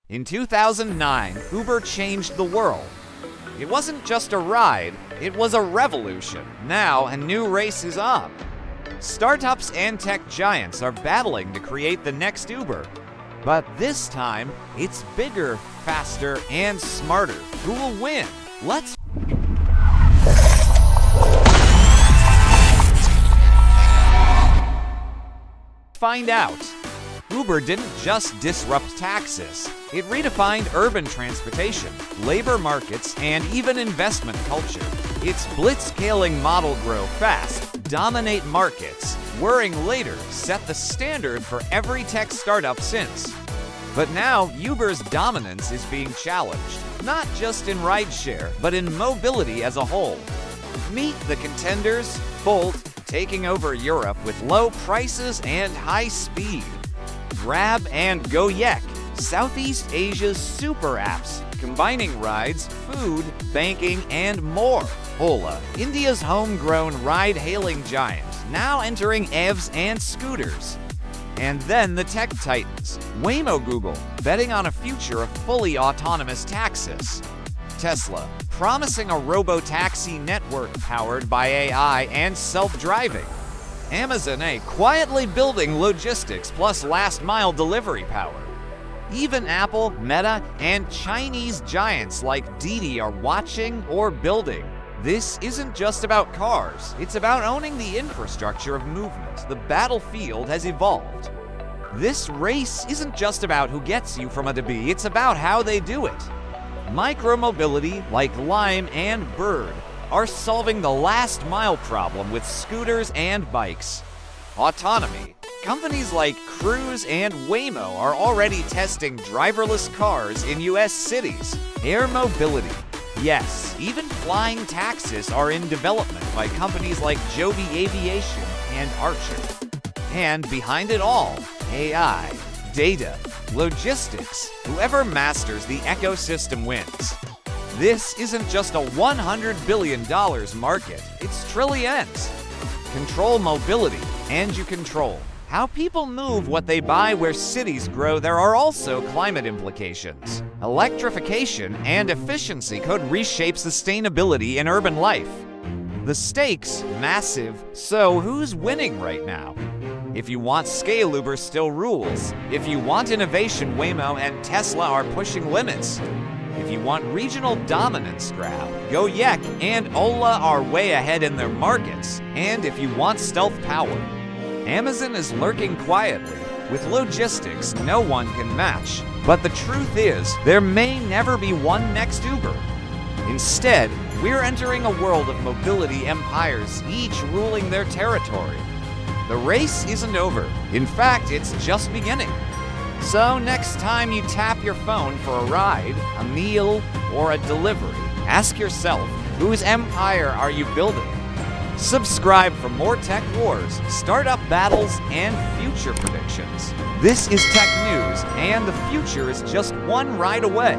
In 2009, Uber changed the world. It wasn't just a ride, it was a revolution. Now, a new race is on. Startups and tech giants are battling to create the next Uber. But this time, it's bigger, faster, and smarter. Who will win? Let's find out. Uber didn't just disrupt taxis. It redefined urban transportation, labor markets, and even investment culture. Its blitzscaling model grow fast, dominate markets, whirring later set the standard for every tech startup since. But now, Uber's dominance is being challenged, not just in rideshare, but in mobility as a whole. Meet the contenders, Bolt, taking over Europe with low prices and high speed. Grab and Gojek, Southeast Asia's super apps, combining rides, food, banking, and more. Ola, India's homegrown ride-hailing giant, now entering EVs and scooters. And then the tech titans, Waymo Google, betting on a future of fully autonomous taxis. Tesla, promising a robotaxi network powered by AI and self-driving. Amazon quietly building logistics plus last-mile delivery power. Even Apple, Meta, and Chinese giants like Didi are watching or building. This isn't just about cars, it's about owning the infrastructure of movement. The battlefield has evolved. This race isn't just about who gets you from A to B, it's about how they do it. Micromobility, like Lime and Bird, are solving the last-mile problem with scooters and bikes. Autonomy. Companies like Cruise and Waymo are already testing driverless cars in US cities. Air mobility. Yes, even flying taxis are in development by companies like Joby Aviation and Archer. And behind it all, AI, data, logistics. Whoever masters the ecosystem wins. This isn't just a $100 billion market, it's trillions. Control mobility, and you control how people move, what they buy, where cities grow. There are also climate implications. Electrification and efficiency could reshape sustainability in urban life. The stakes, massive, so who's winning right now? If you want scale, Uber still rules. If you want innovation, Waymo and Tesla are pushing limits. If you want regional dominance, Grab, Gojek, and Ola are way ahead in their markets. And if you want stealth power, Amazon is lurking quietly. With logistics no one can match. But the truth is, there may never be one next Uber. Instead, we're entering a world of mobility empires, each ruling their territory. The race isn't over. In fact, it's just beginning. So next time you tap your phone for a ride, a meal, or a delivery, ask yourself, whose empire are you building? Subscribe for more tech wars, startup battles, and future predictions. This is Tech News, and the future is just one ride away.